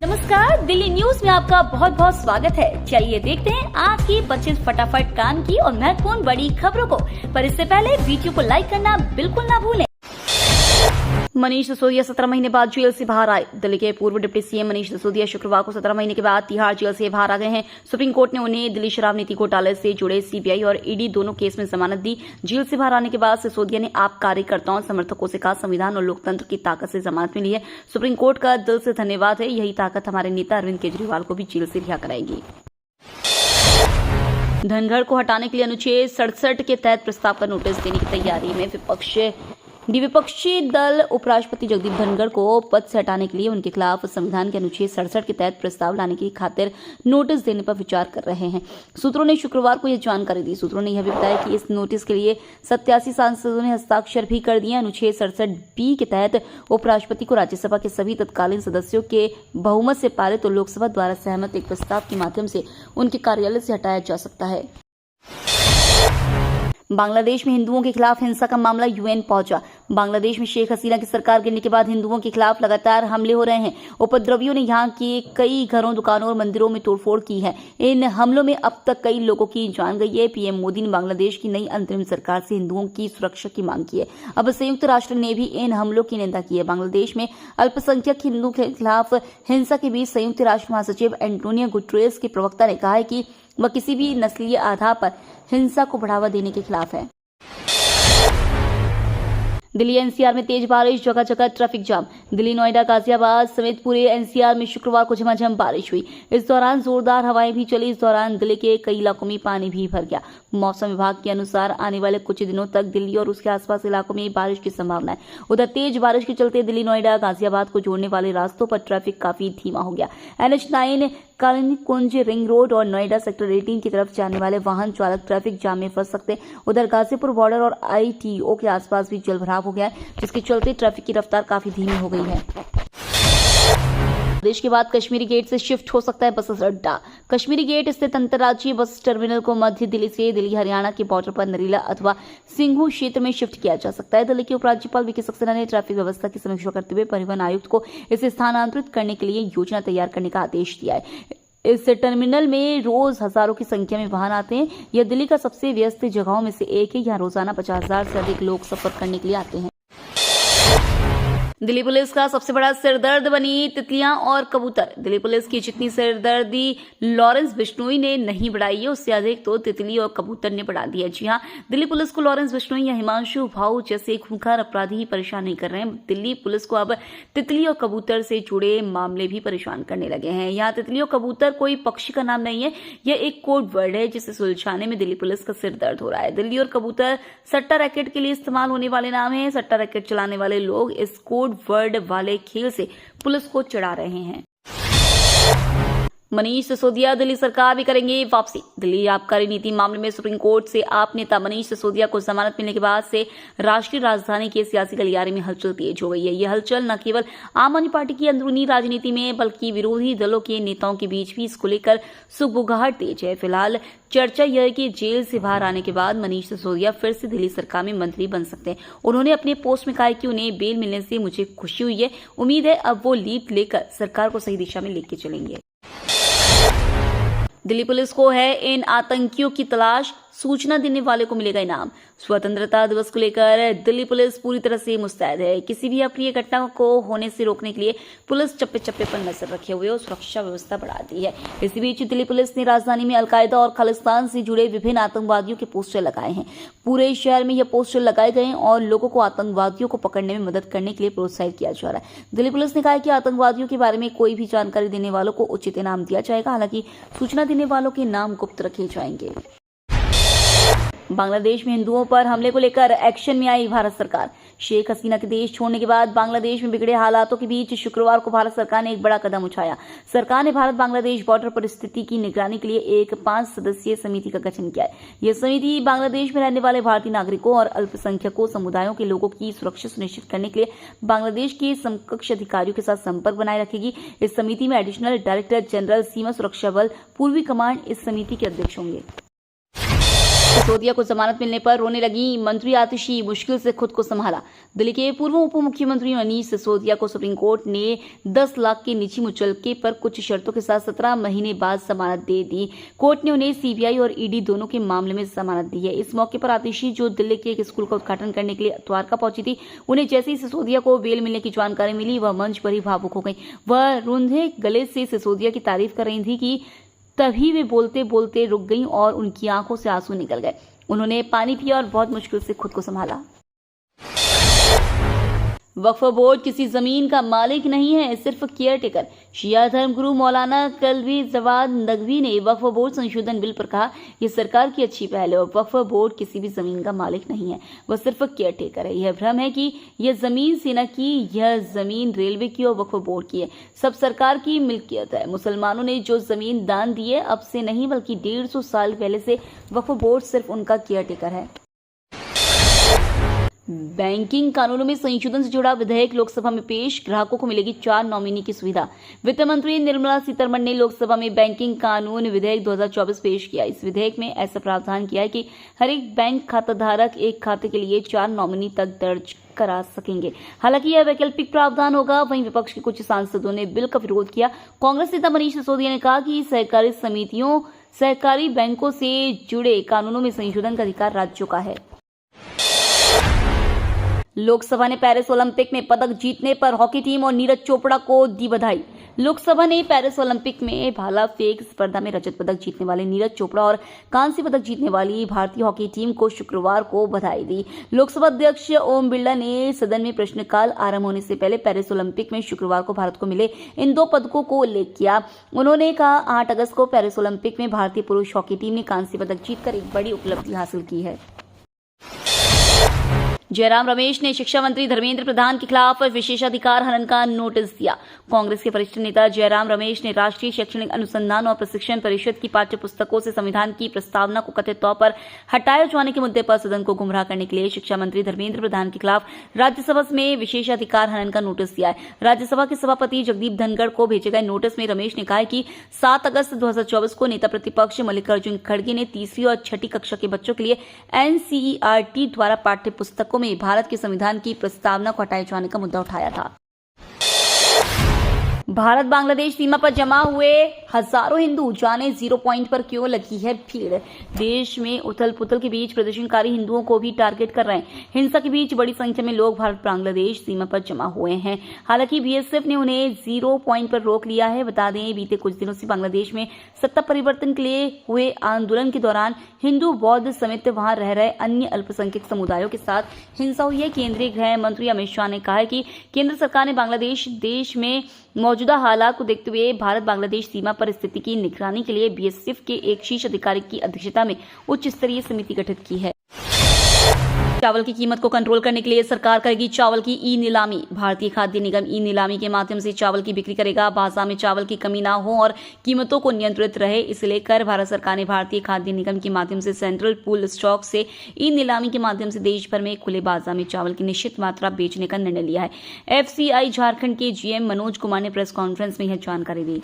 नमस्कार, दिल्ली न्यूज में आपका बहुत बहुत स्वागत है। चलिए देखते हैं आज की 25 फटाफट काम की और महत्वपूर्ण बड़ी खबरों को। पर इससे पहले वीडियो को लाइक करना बिल्कुल ना भूलें। मनीष सिसोदिया 17 महीने बाद जेल से बाहर आए। दिल्ली के पूर्व डिप्टी सीएम मनीष सिसोदिया शुक्रवार को 17 महीने के बाद तिहाड़ जेल से बाहर आ गए हैं। सुप्रीम कोर्ट ने उन्हें दिल्ली शराब नीति घोटाले से जुड़े सीबीआई और ईडी दोनों केस में जमानत दी। जेल से बाहर आने के बाद सिसोदिया ने आप कार्यकर्ताओं और समर्थकों से कहा, संविधान और लोकतंत्र की ताकत से जमानत मिली है। सुप्रीम कोर्ट का दिल से धन्यवाद है। यही ताकत हमारे नेता अरविंद केजरीवाल को भी जेल से रिहा कराएगी। धनखड़ को हटाने के लिए अनुच्छेद 67 के तहत प्रस्ताव का नोटिस देने की तैयारी में विपक्षी दल उपराष्ट्रपति जगदीप धनखड़ को पद से हटाने के लिए उनके खिलाफ संविधान के अनुच्छेद 67 के तहत प्रस्ताव लाने की खातिर नोटिस देने पर विचार कर रहे हैं। सूत्रों ने शुक्रवार को यह जानकारी दी। सूत्रों ने यह भी बताया कि इस नोटिस के लिए 87 सांसदों ने हस्ताक्षर भी कर दिए। अनुच्छेद 67B के तहत उपराष्ट्रपति को राज्यसभा के सभी तत्कालीन सदस्यों के बहुमत से पारित और लोकसभा द्वारा सहमत एक प्रस्ताव के माध्यम से उनके कार्यालय से हटाया जा सकता है। बांग्लादेश में हिंदुओं के खिलाफ हिंसा का मामला यूएन पहुंचा। बांग्लादेश में शेख हसीना की सरकार गिरने के बाद हिंदुओं के खिलाफ लगातार हमले हो रहे हैं। उपद्रवियों ने यहां के कई घरों, दुकानों और मंदिरों में तोड़फोड़ की है। इन हमलों में अब तक कई लोगों की जान गई है। पीएम मोदी ने बांग्लादेश की नई अंतरिम सरकार से हिंदुओं की सुरक्षा की मांग की है। अब संयुक्त राष्ट्र ने भी इन हमलों की निंदा की है। बांग्लादेश में अल्पसंख्यक हिंदुओं के खिलाफ हिंसा के बीच संयुक्त राष्ट्र महासचिव एंटोनियो गुटेरेस के प्रवक्ता ने कहा है कि वह किसी भी नस्लीय आधार पर हिंसा को बढ़ावा देने के खिलाफ है। दिल्ली एनसीआर में तेज बारिश, जगह जगह ट्रैफिक जाम। दिल्ली, नोएडा, गाजियाबाद समेत पूरे एनसीआर में शुक्रवार को झमाझम बारिश हुई। इस दौरान जोरदार हवाएं भी चली। इस दौरान दिल्ली के कई इलाकों में पानी भी भर गया। मौसम विभाग के अनुसार आने वाले कुछ दिनों तक दिल्ली और उसके आसपास इलाकों में बारिश की संभावना है। उधर तेज बारिश के चलते दिल्ली, नोएडा, गाजियाबाद को जोड़ने वाले रास्तों पर ट्रैफिक काफी धीमा हो गया। NH9, कालिनी कुंज, रिंग रोड और नोएडा सेक्टर 18 की तरफ जाने वाले वाहन चालक ट्रैफिक जाम में फंस सकते हैं। उधर गाजीपुर बॉर्डर और ITO के आसपास भी जलभराव हो गया है, जिसके चलते ट्रैफिक की रफ्तार काफी धीमी हो गई है। देश के बाद कश्मीरी गेट से शिफ्ट हो सकता है बस अड्डा। कश्मीरी गेट स्थित अंतर्राज्यीय बस टर्मिनल को मध्य दिल्ली से दिल्ली हरियाणा के बॉर्डर पर नरीला अथवा सिंघू क्षेत्र में शिफ्ट किया जा सकता है। दिल्ली के उपराज्यपाल वीके सक्सेना ने ट्रैफिक व्यवस्था की समीक्षा करते हुए परिवहन आयुक्त को इसे स्थानांतरित करने के लिए योजना तैयार करने का आदेश दिया है। इस टर्मिनल में रोज हजारों की संख्या में वाहन आते हैं। यह दिल्ली का सबसे व्यस्त जगहों में से एक है। यहाँ रोजाना 50,000 से अधिक लोग सफर करने के लिए आते हैं। दिल्ली पुलिस का सबसे बड़ा सिरदर्द बनी तितलियां और कबूतर। दिल्ली पुलिस की जितनी सिरदर्दी लॉरेंस बिश्नोई ने नहीं बढ़ाई है, उससे अधिक तो तितली और कबूतर ने बढ़ा दी है। जी हां, दिल्ली पुलिस को लॉरेंस बिश्नोई या हिमांशु भाऊ जैसे खूंखार अपराधी ही परेशान नहीं कर रहे हैं। दिल्ली पुलिस को अब तितली और कबूतर से जुड़े मामले भी परेशान करने लगे हैं। यहाँ तितली और कबूतर कोई पक्षी का नाम नहीं है, यह एक कोड वर्ड है जिसे सुलझाने में दिल्ली पुलिस का सिरदर्द हो रहा है। दिल्ली और कबूतर सट्टा रैकेट के लिए इस्तेमाल होने वाले नाम है। सट्टा रैकेट चलाने वाले लोग इस कोड वर्ड वाले खेल से पुलिस को चिढ़ा रहे हैं। मनीष सिसोदिया दिल्ली सरकार भी करेंगे वापसी। दिल्ली आबकारी नीति मामले में सुप्रीम कोर्ट से आप नेता मनीष सिसोदिया को जमानत मिलने के बाद से राष्ट्रीय राजधानी के सियासी गलियारे में हलचल तेज हो गई है। यह हलचल न केवल आम आदमी पार्टी की अंदरूनी राजनीति में बल्कि विरोधी दलों के नेताओं के बीच भी इसको लेकर सुगबुगाहट तेज है। फिलहाल चर्चा यह है कि जेल से बाहर आने के बाद मनीष सिसोदिया फिर से दिल्ली सरकार में मंत्री बन सकते हैं। उन्होंने अपने पोस्ट में कहा है कि उन्हें बेल मिलने से मुझे खुशी हुई है। उम्मीद है अब वो लीड लेकर सरकार को सही दिशा में लेकर चलेंगे। दिल्ली पुलिस को है इन आतंकियों की तलाश, सूचना देने वाले को मिलेगा इनाम। स्वतंत्रता दिवस को लेकर दिल्ली पुलिस पूरी तरह से मुस्तैद है। किसी भी अप्रिय घटना को होने से रोकने के लिए पुलिस चप्पे चप्पे पर नजर रखे हुए और सुरक्षा व्यवस्था बढ़ा दी है। इसी बीच दिल्ली पुलिस ने राजधानी में अलकायदा और खालिस्तान से जुड़े विभिन्न आतंकवादियों के पोस्टर लगाए हैं। पूरे शहर में यह पोस्टर लगाए गए हैं और लोगों को आतंकवादियों को पकड़ने में मदद करने के लिए प्रोत्साहित किया जा रहा है। दिल्ली पुलिस ने कहा है कि आतंकवादियों के बारे में कोई भी जानकारी देने वालों को उचित इनाम दिया जाएगा। हालांकि सूचना देने वालों के नाम गुप्त रखे जाएंगे। बांग्लादेश में हिंदुओं पर हमले को लेकर एक्शन में आई भारत सरकार। शेख हसीना के देश छोड़ने के बाद बांग्लादेश में बिगड़े हालातों के बीच शुक्रवार को भारत सरकार ने एक बड़ा कदम उठाया। सरकार ने भारत बांग्लादेश बॉर्डर पर स्थिति की निगरानी के लिए एक 5 सदस्यीय समिति का गठन किया है। यह समिति बांग्लादेश में रहने वाले भारतीय नागरिकों और अल्पसंख्यकों समुदायों के लोगों की सुरक्षा सुनिश्चित करने के लिए बांग्लादेश के समकक्ष अधिकारियों के साथ संपर्क बनाए रखेगी। इस समिति में एडिशनल डायरेक्टर जनरल सीमा सुरक्षा बल पूर्वी कमांड इस समिति के अध्यक्ष होंगे। सिसोदिया को जमानत मिलने पर रोने लगी मंत्री आतिशी, मुश्किल से खुद को संभाला। दिल्ली के पूर्व उप मुख्यमंत्री मनीष सिसोदिया को सुप्रीम कोर्ट ने 10 लाख के निजी मुचलके पर कुछ शर्तों के साथ 17 महीने बाद जमानत दे दी। कोर्ट ने उन्हें सीबीआई और ईडी दोनों के मामले में जमानत दी है। इस मौके पर आतिशी, जो दिल्ली के एक स्कूल का उद्घाटन करने के लिए द्वारका पहुंची थी, उन्हें जैसे ही सिसोदिया को बेल मिलने की जानकारी मिली, वह मंच पर ही भावुक हो गई। वह रूंधे गले से सिसोदिया की तारीफ कर रही थी कि तभी वे बोलते बोलते रुक गईं और उनकी आंखों से आंसू निकल गए। उन्होंने पानी पिया और बहुत मुश्किल से खुद को संभाला। वक्फ बोर्ड किसी जमीन का मालिक नहीं है, सिर्फ केयरटेकर। शिया धर्मगुरु मौलाना कल्बी जवाद नकवी ने वक्फ बोर्ड संशोधन बिल पर कहा, यह सरकार की अच्छी पहल है और वक्फ बोर्ड किसी भी जमीन का मालिक नहीं है, वह सिर्फ केयरटेकर है। यह भ्रम है कि यह जमीन सेना की, यह जमीन रेलवे की और वक्फ बोर्ड की है। सब सरकार की मिल्कियत है। मुसलमानों ने जो जमीन दान दी है, अब से नहीं बल्कि 150 साल पहले से वक्फ बोर्ड सिर्फ उनका केयरटेकर है। बैंकिंग कानूनों में संशोधन से जुड़ा विधेयक लोकसभा में पेश, ग्राहकों को मिलेगी 4 नॉमिनी की सुविधा। वित्त मंत्री निर्मला सीतारमण ने लोकसभा में बैंकिंग कानून विधेयक 2024 पेश किया। इस विधेयक में ऐसा प्रावधान किया है कि हर एक बैंक खाता धारक एक खाते के लिए 4 नॉमिनी तक दर्ज करा सकेंगे। हालांकि यह वैकल्पिक प्रावधान होगा। वहीं विपक्ष के कुछ सांसदों ने बिल का विरोध किया। कांग्रेस नेता मनीष सिसोदिया ने कहा कि सहकारी समितियों, सहकारी बैंकों से जुड़े कानूनों में संशोधन का अधिकार राज्यों का है। लोकसभा ने पेरिस ओलंपिक में पदक जीतने पर हॉकी टीम और नीरज चोपड़ा को दी बधाई। लोकसभा ने पेरिस ओलंपिक में भाला फेंक स्पर्धा में रजत पदक जीतने वाले नीरज चोपड़ा और कांस्य पदक जीतने वाली भारतीय हॉकी टीम को शुक्रवार को बधाई दी। लोकसभा अध्यक्ष ओम बिरला ने सदन में प्रश्नकाल आरंभ होने से पहले पेरिस ओलंपिक में शुक्रवार को भारत को मिले इन 2 पदकों को उल्लेख किया। उन्होंने कहा, 8 अगस्त को पेरिस ओलंपिक में भारतीय पुरुष हॉकी टीम ने कांस्य पदक जीतकर एक बड़ी उपलब्धि हासिल की है। जयराम रमेश ने शिक्षा मंत्री धर्मेंद्र प्रधान के खिलाफ विशेषाधिकार हनन का नोटिस दिया। कांग्रेस के वरिष्ठ नेता जयराम रमेश ने राष्ट्रीय शैक्षणिक अनुसंधान और प्रशिक्षण परिषद की पाठ्य पुस्तकों से संविधान की प्रस्तावना को कथित तौर पर हटाए जाने के मुद्दे पर सदन को गुमराह करने के लिए शिक्षा मंत्री धर्मेंद्र प्रधान के खिलाफ राज्यसभा में विशेषाधिकार हनन का नोटिस दिया है। राज्यसभा के सभापति जगदीप धनखड़ को भेजे गए नोटिस में रमेश ने कहा है कि 7 अगस्त 2024 को नेता प्रतिपक्ष मल्लिकार्जुन खड़गे ने 3वीं और 6ठी कक्षा के बच्चों के लिए एनसीईआरटी द्वारा पाठ्य पुस्तकों में भारत के संविधान की प्रस्तावना को हटाए जाने का मुद्दा उठाया था। भारत बांग्लादेश सीमा पर जमा हुए हजारों हिंदू, जाने 0 पॉइंट पर क्यों लगी है भीड़। देश में उथल पुथल के बीच प्रदर्शनकारी हिंदुओं को भी टारगेट कर रहे हैं। हिंसा के बीच बड़ी संख्या में लोग भारत बांग्लादेश सीमा पर जमा हुए हैं। हालांकि बीएसएफ ने उन्हें 0 पॉइंट पर रोक लिया है। बता दें, बीते कुछ दिनों से बांग्लादेश में सत्ता परिवर्तन के लिए हुए आंदोलन के दौरान हिंदू, बौद्ध समेत वहां रह रहे अन्य अल्पसंख्यक समुदायों के साथ हिंसा हुई है। केंद्रीय गृह मंत्री अमित शाह ने कहा है कि केंद्र सरकार ने बांग्लादेश देश में मौजूदा हालात को देखते हुए भारत बांग्लादेश सीमा पर स्थिति की निगरानी के लिए बीएसएफ के एक शीर्ष अधिकारी की अध्यक्षता में उच्च स्तरीय समिति गठित की है। चावल की कीमत को कंट्रोल करने के लिए सरकार करेगी चावल की ई नीलामी। भारतीय खाद्य निगम ई नीलामी के माध्यम से चावल की बिक्री करेगा। बाजार में चावल की कमी ना हो और कीमतों को नियंत्रित रहे, इसे लेकर भारत सरकार ने भारतीय खाद्य निगम के माध्यम से सेंट्रल पूल स्टॉक से ई नीलामी के माध्यम से देश भर में खुले बाजार में चावल की निश्चित मात्रा बेचने का निर्णय लिया है। एफसीआई झारखंड के जीएम मनोज कुमार ने प्रेस कॉन्फ्रेंस में यह जानकारी दी।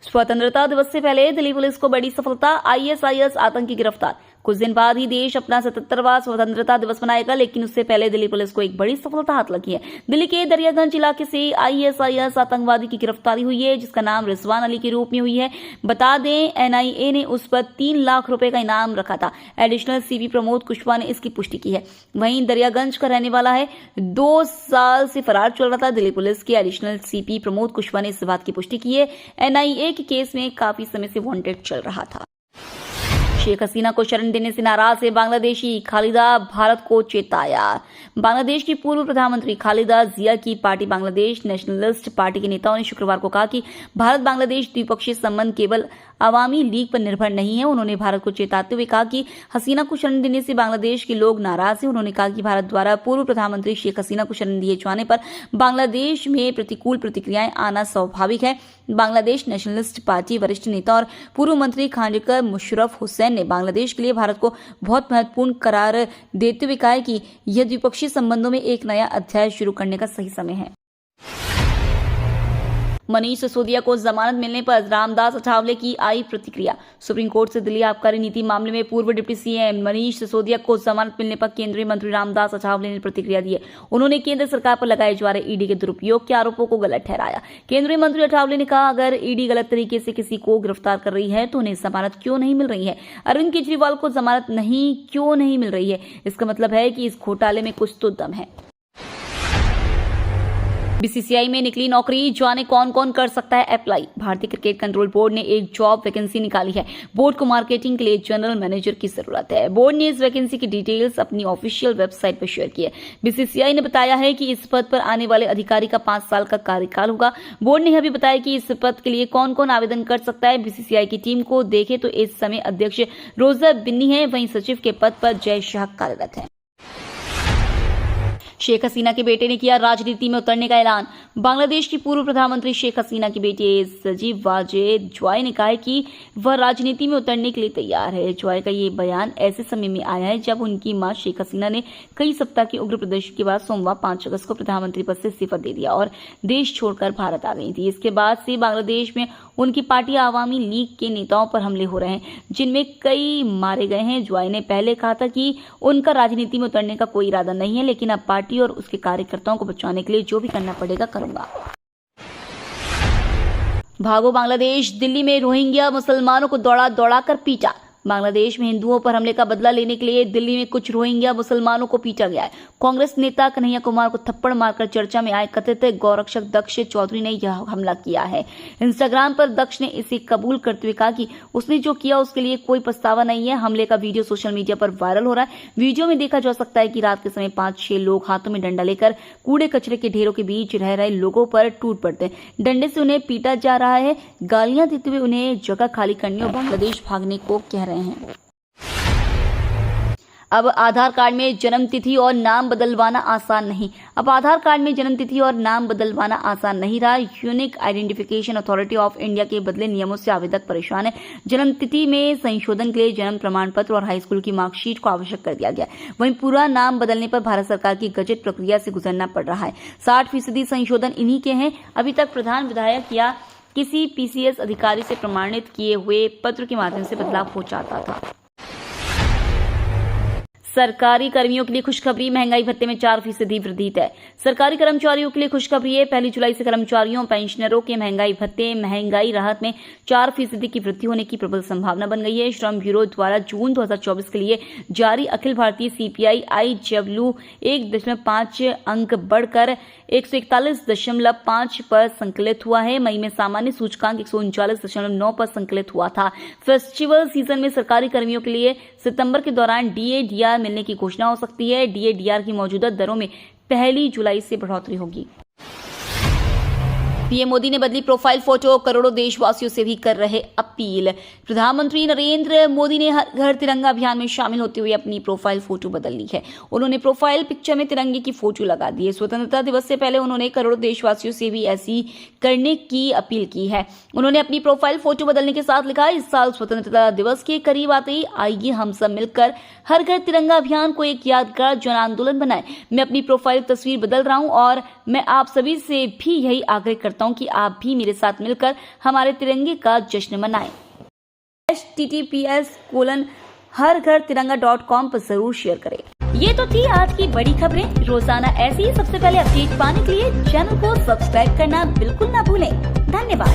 स्वतंत्रता दिवस से पहले दिल्ली पुलिस को बड़ी सफलता, आईएसआईएस आतंकी गिरफ्तार। कुछ दिन बाद ही देश अपना 77वां स्वतंत्रता दिवस मनाएगा, लेकिन उससे पहले दिल्ली पुलिस को एक बड़ी सफलता हाथ लगी है। दिल्ली के दरियागंज इलाके से आईएसआईएस आतंकवादी की गिरफ्तारी हुई है, जिसका नाम रिजवान अली के रूप में हुई है। बता दें, एनआईए ने उस पर 3 लाख रुपए का इनाम रखा था। एडिशनल सीपी प्रमोद कुशवाहा ने इसकी पुष्टि की है। वहीं दरियागंज का रहने वाला है, 2 साल से फरार चल रहा था। दिल्ली पुलिस के एडिशनल सीपी प्रमोद कुशवाहा ने इस बात की पुष्टि की है। एनआईए के केस में काफी समय से वांटेड चल रहा था। शेख हसीना को शरण देने से नाराज है बांग्लादेशी, खालिदा भारत को चेताया। बांग्लादेश की पूर्व प्रधानमंत्री खालिदा जिया की पार्टी बांग्लादेश नेशनलिस्ट पार्टी के नेताओं ने शुक्रवार को कहा कि भारत बांग्लादेश द्विपक्षीय संबंध केवल अवामी लीग पर निर्भर नहीं है। उन्होंने भारत को चेताते हुए कहा कि हसीना को शरण देने से बांग्लादेश के लोग नाराज हैं। उन्होंने कहा कि भारत द्वारा पूर्व प्रधानमंत्री शेख हसीना को शरण दिए जाने पर बांग्लादेश में प्रतिकूल प्रतिक्रियाएं आना स्वाभाविक है। बांग्लादेश नेशनलिस्ट पार्टी वरिष्ठ नेता और पूर्व मंत्री खांडेकर मुशर्रफ हुसैन ने बांग्लादेश के लिए भारत को बहुत महत्वपूर्ण करार देते हुए कहा है कि यह द्विपक्षीय संबंधों में एक नया अध्याय शुरू करने का सही समय है। मनीष सिसोदिया को जमानत मिलने पर रामदास अठावले की आई प्रतिक्रिया। सुप्रीम कोर्ट से दिल्ली आबकारी नीति मामले में पूर्व डिप्टी सीएम मनीष सिसोदिया को जमानत मिलने पर केंद्रीय मंत्री रामदास अठावले ने प्रतिक्रिया दी है। उन्होंने केंद्र सरकार पर लगाए जा रहे ईडी के दुरुपयोग के आरोपों को गलत ठहराया। केंद्रीय मंत्री अठावले ने कहा, अगर ईडी गलत तरीके से किसी को गिरफ्तार कर रही है तो उन्हें जमानत क्यों नहीं मिल रही है? अरविंद केजरीवाल को जमानत क्यों नहीं मिल रही है? इसका मतलब है कि इस घोटाले में कुछ तो दम है। बीसीसीआई में निकली नौकरी, जाने कौन कौन कर सकता है अप्लाई। भारतीय क्रिकेट कंट्रोल बोर्ड ने एक जॉब वैकेंसी निकाली है। बोर्ड को मार्केटिंग के लिए जनरल मैनेजर की जरूरत है। बोर्ड ने इस वैकेंसी की डिटेल्स अपनी ऑफिशियल वेबसाइट पर शेयर की है। बीसीसीआई ने बताया है कि इस पद पर आने वाले अधिकारी का 5 साल का कार्यकाल होगा। बोर्ड ने यह भी बताया कि इस पद के लिए कौन कौन आवेदन कर सकता है। बीसीसीआई की टीम को देखें तो इस समय अध्यक्ष रोजा बिन्नी है, वहीं सचिव के पद पर जय शाह कार्यरत है। शेख हसीना के बेटे ने किया राजनीति में उतरने का ऐलान। बांग्लादेश की पूर्व प्रधानमंत्री शेख हसीना के बेटे सजीव वाजेद जॉय ने कहा है कि वह राजनीति में उतरने के लिए तैयार है। जॉय का ये बयान ऐसे समय में आया है जब उनकी मां शेख हसीना ने कई सप्ताह के उग्र प्रदर्शन के बाद सोमवार 5 अगस्त को प्रधानमंत्री पद से इस्तीफा दे दिया और देश छोड़कर भारत आ गई थी। इसके बाद से बांग्लादेश में उनकी पार्टी आवामी लीग के नेताओं पर हमले हो रहे हैं, जिनमें कई मारे गए हैं। जॉय ने पहले कहा था कि उनका राजनीति में उतरने का कोई इरादा नहीं है, लेकिन अब पार्टी और उसके कार्यकर्ताओं को बचाने के लिए जो भी करना पड़ेगा करूंगा। भागो बांग्लादेश, दिल्ली में रोहिंग्या मुसलमानों को दौड़ा कर पीटा। बांग्लादेश में हिंदुओं पर हमले का बदला लेने के लिए दिल्ली में कुछ रोहिंग्या मुसलमानों को पीटा गया है। कांग्रेस नेता कन्हैया कुमार को थप्पड़ मारकर चर्चा में आए कथित गौरक्षक दक्ष चौधरी ने यह हमला किया है। इंस्टाग्राम पर दक्ष ने इसे कबूल करते हुए कहा कि उसने जो किया उसके लिए कोई पछतावा नहीं है। हमले का वीडियो सोशल मीडिया पर वायरल हो रहा है। वीडियो में देखा जा सकता है कि रात के समय 5-6 लोग हाथों में डंडा लेकर कूड़े कचरे के ढेरों के बीच रह रहे लोगों पर टूट पड़ते हैं। डंडे से उन्हें पीटा जा रहा है, गालियां देते हुए उन्हें जगह खाली करने और बांग्लादेश भागने को कह रहे हैं। अब आधार कार्ड में जन्म तिथि और नाम बदलवाना आसान नहीं। अब आधार कार्ड में जन्म तिथि और नाम बदलवाना आसान नहीं रहा। Unique identification authority of India के बदले नियमों से आवेदक परेशान है। जन्म तिथि में संशोधन के लिए जन्म प्रमाण पत्र और हाई स्कूल की मार्कशीट को आवश्यक कर दिया गया। वहीं पूरा नाम बदलने पर भारत सरकार की गजट प्रक्रिया से गुजरना पड़ रहा है। 60% संशोधन इन्हीं के हैं। अभी तक प्रधान विधायक या किसी पीसीएस अधिकारी से प्रमाणित किए हुए पत्र के माध्यम से बदलाव हो जाता था। सरकारी कर्मियों के लिए खुशखबरी, महंगाई भत्ते में 4% वृद्धि तय। सरकारी कर्मचारियों के लिए खुशखबरी है। 1 जुलाई से कर्मचारियों और पेंशनरों के महंगाई भत्ते महंगाई राहत में 4% की वृद्धि होने की प्रबल संभावना बन गई है। श्रम ब्यूरो द्वारा जून 2024 के लिए जारी अखिल भारतीय सीपीआई IW 1.5 अंक बढ़कर 141.5 पर संकलित हुआ है। मई में सामान्य सूचकांक 139.9 पर संकलित हुआ था। फेस्टिवल सीजन में सरकारी कर्मियों के लिए सितंबर के दौरान DA/DR मिलने की घोषणा हो सकती है। DA/DR की मौजूदा दरों में 1 जुलाई से बढ़ोतरी होगी। पीएम मोदी ने बदली प्रोफाइल फोटो, करोड़ों देशवासियों से भी कर रहे अपील। प्रधानमंत्री नरेंद्र मोदी ने हर घर तिरंगा अभियान में शामिल होते हुए अपनी प्रोफाइल फोटो बदल ली है। उन्होंने प्रोफाइल पिक्चर में तिरंगे की फोटो लगा दी है। स्वतंत्रता दिवस से पहले उन्होंने करोड़ों देशवासियों से भी ऐसी करने की अपील की है। उन्होंने अपनी प्रोफाइल फोटो बदलने के साथ लिखा, इस साल स्वतंत्रता दिवस के करीब आते ही आइए हम सब मिलकर हर घर तिरंगा अभियान को एक यादगार जन आंदोलन बनाएं। मैं अपनी प्रोफाइल तस्वीर बदल रहा हूं और मैं आप सभी से भी यही आग्रह करता हूं कि आप भी मेरे साथ मिलकर हमारे तिरंगे का जश्न मनाएं। https://harghar-tiranga.com पर जरूर शेयर करें। ये तो थी आज की बड़ी खबरें। रोजाना ऐसी ही सबसे पहले अपडेट पाने के लिए चैनल को सब्सक्राइब करना बिल्कुल ना भूलें। धन्यवाद।